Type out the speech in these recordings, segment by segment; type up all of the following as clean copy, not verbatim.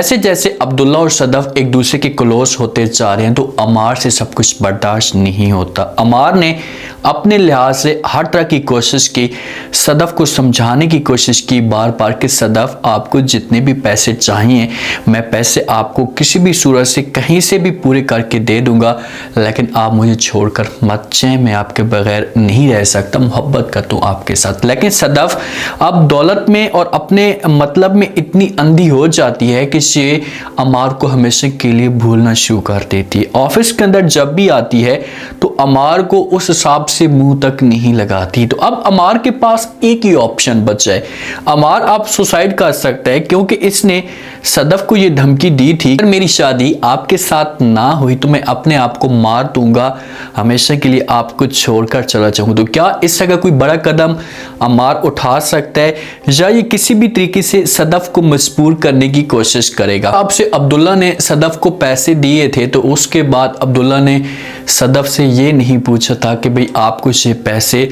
जैसे जैसे अब्दुल्ला और सदफ एक दूसरे के क्लोज होते जा रहे हैं तो अमार से सब कुछ बर्दाश्त नहीं होता। अमार ने अपने लिहाज से हर तरह की कोशिश की, सदफ को समझाने की कोशिश की बार बार कि सदफ आपको जितने भी पैसे चाहिए मैं पैसे आपको किसी भी सूरत से कहीं से भी पूरे करके दे दूंगा, लेकिन आप मुझे छोड़कर मत जाएं, मैं आपके बगैर नहीं रह सकता, मोहब्बत करता हूँ आपके साथ। लेकिन सदफ अब दौलत में और अपने मतलब में इतनी अंधी हो जाती है कि ये अमार को हमेशा के लिए भूलना शुरू कर देती है। ऑफिस के अंदर जब भी आती है तो अमार को उस हिसाब से मुंह तक नहीं लगाती। तो अब अमार के पास एक ही ऑप्शन बचा है, अमार आप सुसाइड कर सकता है, क्योंकि इसने सदफ को यह धमकी दी थी अगर मेरी शादी आपके साथ ना हुई तो मैं अपने आप को मार दूंगा, हमेशा के लिए आपको छोड़कर चला जाऊंगा। तो क्या इस तरह का कोई बड़ा कदम अमार उठा सकता है या ये किसी भी तरीके से सदफ को मजबूर करने की कोशिश करेगा? अब से अब्दुल्ला ने सदफ को पैसे दिए थे तो उसके बाद अब्दुल्ला ने सदफ से ये नहीं पूछा था कि भाई आपको ये पैसे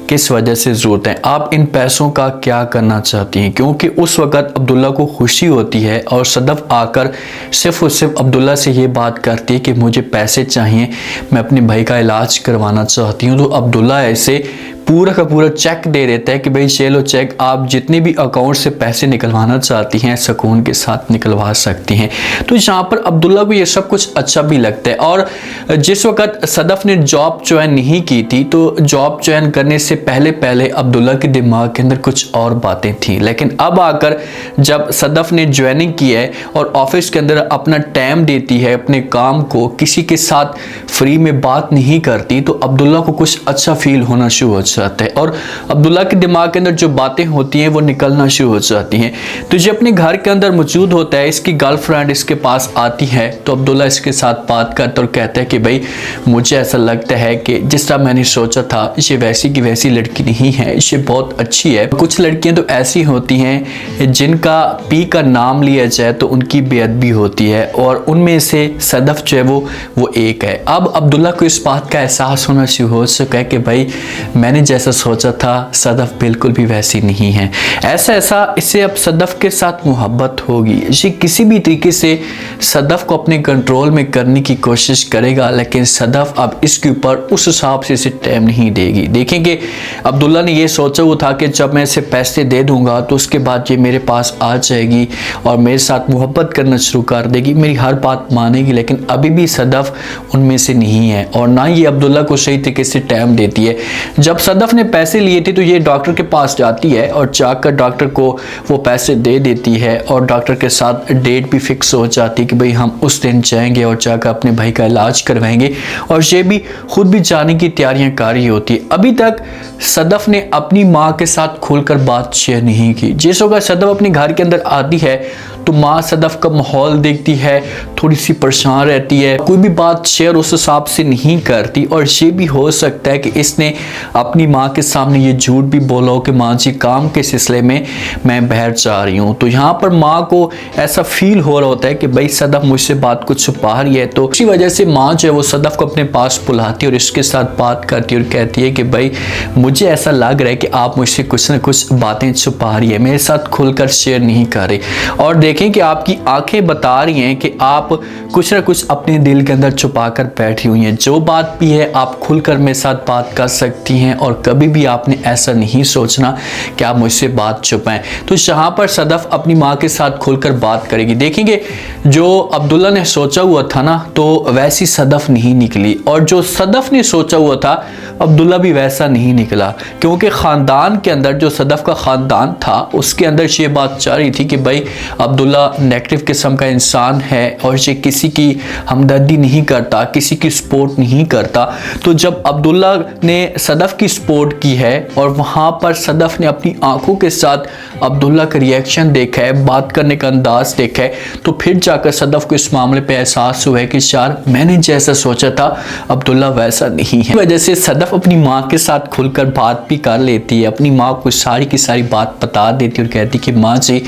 किस वजह से ज़रूरत है, आप इन पैसों का क्या करना चाहती हैं, क्योंकि उस वक़्त अब्दुल्ला को खुशी होती है और सदफ आकर सिर्फ और सिर्फ अब्दुल्ला से ये बात करती है कि मुझे पैसे चाहिए, मैं अपने भाई का इलाज करवाना चाहती हूँ। तो अब्दुल्ला ऐसे पूरा का पूरा चेक दे देता है कि भाई ये लो चेक, आप जितने भी अकाउंट से पैसे निकलवाना चाहती हैं सुकून के साथ निकलवा सकती हैं। तो यहाँ पर अब्दुल्ला को ये सब कुछ अच्छा भी लगता है। और जिस वक्त सदफ ने जॉब ज्वाइन नहीं की थी तो जॉब ज्वाइन करने से पहले पहले अब्दुल्ला के दिमाग के अंदर कुछ और बातें थी, लेकिन अब आकर जब सदफ ने ज्वाइनिंग की है और ऑफिस के अंदर अपना टाइम देती है अपने काम को, किसी के साथ फ्री में बात नहीं करती, तो अब्दुल्ला को कुछ अच्छा फील होना शुरू हो जाता है और अब्दुल्ला के दिमाग के अंदर जो बातें होती हैं वो निकलना शुरू हो जाती हैं। तो जो अपने घर के अंदर मौजूद होता है, इसकी गर्लफ्रेंड इसके पास आती है तो अब्दुल्ला इसके साथ बात करता और कहता है कि भाई मुझे ऐसा लगता है कि जिस तरह मैंने सोचा था ये वैसी की वैसी लड़की नहीं है, ये बहुत अच्छी है। कुछ लड़कियां तो ऐसी होती हैं जिनका पी का नाम लिया जाए तो उनकी बेअदबी होती है और उनमें से सदफ जो है वो एक है। अब अब्दुल्ला को इस बात का एहसास होना शुरू हो सका है कि भाई मैंने जैसा सोचा था सदफ बिल्कुल भी वैसी नहीं है। ऐसा इससे अब सदफ के साथ मोहब्बत होगी, ये किसी भी तरीके से सदफ को अपने कंट्रोल में करने की कोशिश करेगा, लेकिन सदफ अब इसके ऊपर उस हिसाब से इसे टाइम नहीं देगी। देखेंगे अब्दुल्ला ने ये सोचा हुआ था कि जब मैं इसे पैसे दे दूंगा तो उसके बाद ये मेरे पास आ जाएगी और मेरे साथ मोहब्बत करना शुरू कर देगी, मेरी हर बात मानेगी, लेकिन अभी भी सदफ उनमें से नहीं है और ना ये अब्दुल्ला को सही तरीके से टाइम देती है। जब सदफ ने पैसे लिए थे तो ये डॉक्टर के पास जाती है और जाकर डॉक्टर को वो पैसे दे देती है और डॉक्टर के साथ डेट भी फिक्स हो जाती है कि भाई हम उस दिन जाएंगे और जाकर अपने भाई का इलाज करवाएंगे और ये भी खुद भी जाने की तैयारियां कर रही होती है। अभी तक सदफ ने अपनी माँ के साथ खुलकर बात शेयर नहीं की। जिस वक्त सदफ अपने घर के अंदर आती है तो माँ सदफ का माहौल देखती है, थोड़ी सी परेशान रहती है, कोई भी बात शेयर उस हिसाब से नहीं करती और ये भी हो सकता है कि इसने अपनी माँ के सामने ये झूठ भी बोला हो कि माँ जी काम के सिलसिले में मैं बाहर जा रही हूँ। तो यहाँ पर माँ को ऐसा फील हो रहा होता है कि भाई सदफ मुझसे बात कुछ छुपा रही है, तो इसी वजह से माँ जो है वो सदफ को अपने पास बुलाती है और इसके साथ बात करती है और कहती है कि भाई मुझे ऐसा लग रहा है कि आप मुझसे कुछ ना कुछ बातें छुपा रही है, मेरे साथ खुलकर शेयर नहीं कर रही और देखें कि आपकी आंखें बता रही हैं कि आप कुछ ना कुछ अपने दिल के अंदर छुपा कर बैठी हुई हैं। जो बात भी है आप खुलकर मेरे साथ बात कर सकती हैं और कभी भी आपने ऐसा नहीं सोचना कि आप मुझसे बात छुपाएं। तो यहाँ पर सदफ अपनी माँ के साथ खुलकर बात करेगी। देखेंगे जो अब्दुल्ला ने सोचा हुआ था ना तो वैसी सदफ नहीं निकली और जो सदफ ने सोचा हुआ था अब्दुल्ला भी वैसा नहीं निकला, क्योंकि ख़ानदान के अंदर जो सदफ का ख़ानदान था उसके अंदर ये बात चाह रही थी कि भाई अब्दुल्ला नेगेटिव किस्म का इंसान है और ये किसी की हमदर्दी नहीं करता, किसी की सपोर्ट नहीं करता। तो जब अब्दुल्ला ने सदफ की सपोर्ट की है और वहाँ पर सदफ ने अपनी आंखों के साथ अब्दुल्ला का रिएक्शन देखा है, बात करने का अंदाज देखा है, तो फिर जाकर सदफ को इस मामले पे एहसास हुआ है कि यार मैंने जैसा सोचा था अब्दुल्ला वैसा नहीं है। वजह से सदफ सदफ अपनी माँ के साथ खुलकर बात भी कर लेती है, अपनी माँ को सारी की सारी बात बता देती है और कहती कि माँ जी,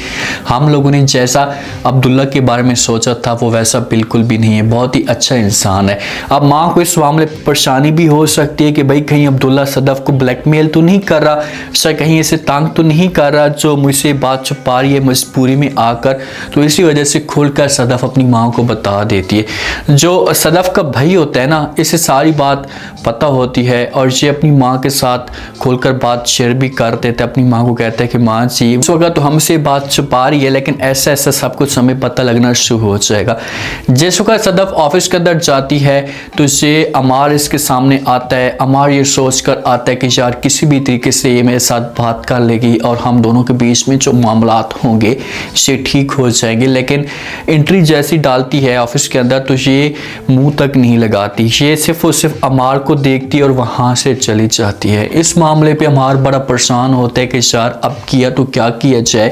हम लोगों ने जैसा अब्दुल्ला के बारे में सोचा था वो वैसा बिल्कुल भी नहीं है, बहुत ही अच्छा इंसान है। अब माँ को इस मामले पर परेशानी भी हो सकती है कि भाई कहीं अब्दुल्ला सदफ को ब्लैकमेल तो नहीं कर रहा, शायद कहीं ऐसे तंग तो नहीं कर रहा जो मुझसे बात छुपा रही है मजबूरी में आकर। तो इसी वजह से खुलकर सदफ अपनी माँ को बता देती है। जो सदफ का भाई होता है ना, इसे सारी बात पता होती है और ये अपनी माँ के साथ खुलकर बात शेयर भी कर देता है। अपनी माँ को कहता है कि माँ जी, उस वक्त तो हमसे बात छुपा रही है लेकिन ऐसा ऐसा सब कुछ हमें पता लगना शुरू हो जाएगा। जिस वक्त सदफ ऑफिस के अंदर जाती है तो ये अमार इसके सामने आता है। अमार ये सोच कर आता है कि यार किसी भी तरीके से ये मेरे साथ बात कर लेगी और हम दोनों के बीच में जो मामलात होंगे ये ठीक हो जाएंगे। लेकिन एंट्री जैसी डालती है ऑफिस के अंदर तो ये मुंह तक नहीं लगाती, ये सिर्फ और सिर्फ अमार को देखती है और वहाँ से चली जाती है। इस मामले पे अमार बड़ा परेशान होता है कि यार अब किया तो क्या किया जाए,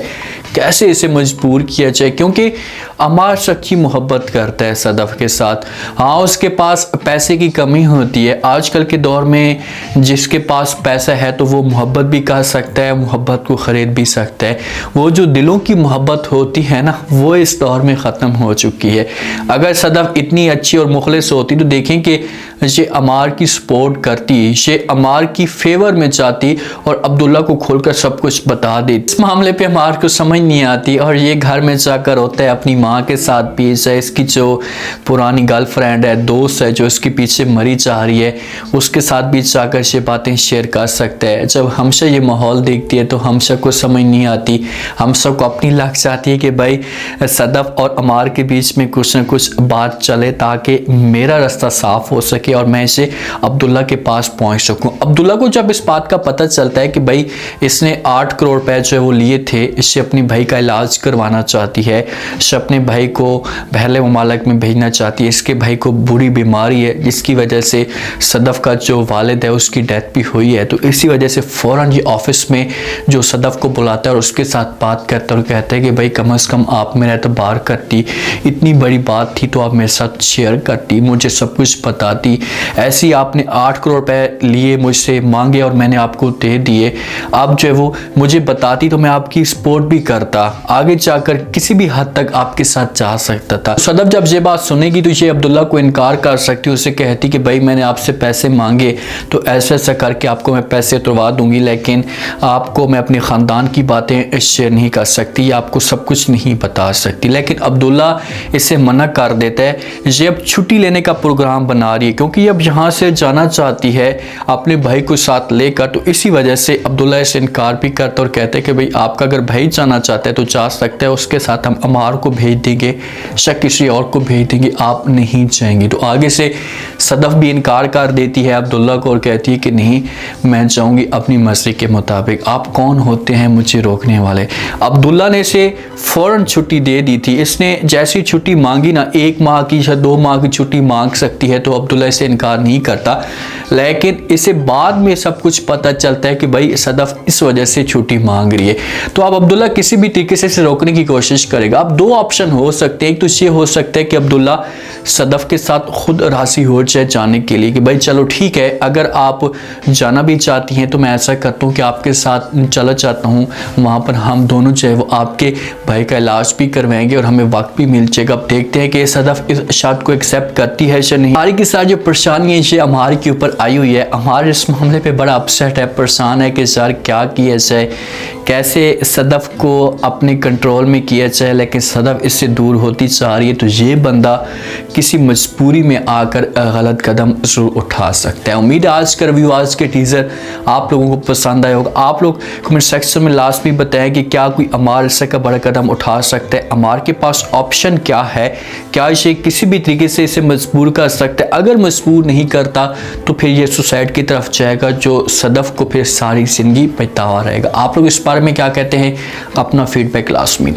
कैसे इसे मजबूर किया जाए, क्योंकि अमार सच्ची मोहब्बत करता है सदफ के साथ। हाँ, उसके पास पैसे की कमी होती है। आजकल के दौर में जिसके पास पैसा है तो वो मोहब्बत भी कर सकता है, मोहब्बत को ख़रीद भी सकता है। वो जो दिलों की मोहब्बत होती है ना, वो इस दौर में ख़त्म हो चुकी है। अगर सदफ इतनी अच्छी और मुखलिस होती तो देखें कि ये अमार की सपोर्ट करती, ये अमार की फेवर में जाती और अब्दुल्ला को खोलकर सब कुछ बता देती। इस मामले पे अमार को समझ नहीं आती और ये घर में जाकर होता है अपनी माँ के साथ भी, चाहे इसकी जो पुरानी गर्लफ्रेंड है, दोस्त है जो इसके पीछे मरी जा रही है, उसके साथ भी जाकर ये बातें शेयर कर सकता है। जब हमशा ये माहौल देखती है तो हमशा को समझ नहीं आती, हम सब को अपनी लग जाती है कि भाई सदफ और अमार के बीच में कुछ ना कुछ बात चले ताकि मेरा रास्ता साफ हो सके और मैं इसे अब्दुल्ला के पास पहुंच सकूं। अब्दुल्ला को जब इस बात का पता चलता है कि भाई इसने 8 करोड़ रुपए जो है वो लिए थे, इससे अपने भाई का इलाज करवाना चाहती है, इसे अपने भाई को पहले ममालिक में भेजना चाहती है, इसके भाई को बुरी बीमारी है जिसकी वजह से सदफ का जो वालिद है उसकी डेथ भी हुई है। तो इसी वजह से फ़ौरन ये ऑफिस में जो सदफ को बुलाता है और उसके साथ बात करता है और कहता है कि भाई कम अज़ कम आप मेरा एतबार करती, इतनी बड़ी बात थी तो आप मेरे साथ शेयर करती, मुझे सब कुछ बताती। ऐसी आपने 8 करोड़ रुपए लिए मुझसे मांगे और मैंने आपको दे दिए, आप जो है वो मुझे बताती तो मैं आपकी सपोर्ट भी करता, आगे जाकर किसी भी हद तक आपके साथ जा सकता था। सदफ जब ये बात सुनेगी तो ये अब्दुल्ला को इनकार कर सकती, उसे कहती कि भाई मैंने आपसे पैसे मांगे तो ऐसा ऐसा करके आपको मैं पैसे तुड़वा दूंगी, लेकिन आपको मैं अपने ख़ानदान की बातें शेयर नहीं कर सकती या आपको सब कुछ नहीं बता सकती। लेकिन अब्दुल्ला इसे मना कर देता है। ये अब छुट्टी लेने का प्रोग्राम बना रही है क्योंकि अब यहाँ से जाना चाहती है अपने भाई को साथ लेकर। तो इसी वजह से अब्दुल्ला इसे इनकार भी करता और कहते हैं कि भाई आपका अगर भाई जाना चाहता है तो जा सकता है, उसके साथ हम अमार को भेज देंगे, शायद किसी और को भेज देंगे, आप नहीं जाएंगे। तो आगे से सदफ भी इनकार कर देती है अब्दुल्ला को और कहती है कि नहीं, मैं जाऊंगी अपनी मर्जी के मुताबिक, आप कौन होते हैं मुझे रोकने वाले। अब्दुल्ला ने इसे फ़ौरन छुट्टी दे दी थी। इसने जैसी छुट्टी मांगी ना, 1 माह की या 2 माह की छुट्टी मांग सकती है, तो अब्दुल्ला इसे इनकार नहीं करता। लेकिन इसे बाद में सब कुछ पता चलता है कि भाई सदफ इस वजह से छुट्टी मांग रही है। तो अब अब्दुल्ला किसी भी तरीके से इसे रोकने की कोशिश करेगा। अब 2 ऑप्शन हो सकते हैं, एक तो ये हो सकता है कि अब्दुल्ला सदफ के साथ खुद राजी हो जाए जाने के लिए कि भाई चलो ठीक है, अगर आप जाना भी चाहती हैं तो मैं ऐसा करता हूँ कि आपके साथ चला जाता हूँ, वहाँ पर हम दोनों जो है वो आपके भाई का इलाज भी करवाएंगे और हमें वक्त भी मिल जाएगा। अब देखते हैं कि सदफ इस शर्त को एक्सेप्ट करती है या नहीं। सारी की सारी जो परेशानी है ये अमार के ऊपर आई हुई है। अमार इस मामले पे बड़ा अपसेट है, परेशान है कि सर क्या किया जाए, कैसे सदफ को अपने कंट्रोल में किया जाए, लेकिन सदफ इससे दूर होती जा रही है। तो ये बंदा किसी मजबूरी में आकर गलत कदम जरूर उठा सकता है। उम्मीद है आज का रिव्यू, आज के टीज़र आप लोगों को पसंद आया होगा। आप लोग कमेंट सेक्शन में लास्ट में बताएं कि क्या कोई अमार इससे का बड़ा कदम उठा सकता है, अमार के पास ऑप्शन क्या है, क्या इसे किसी भी तरीके से इसे मजबूर कर सकता है। अगर मजबूर नहीं करता तो फिर ये सुसाइड की तरफ जाएगा, जो सदफ को फिर सारी जिंदगी पछतावा रहेगा। आप लोग इस बारे में क्या कहते हैं, अपना फीडबैक लास्ट में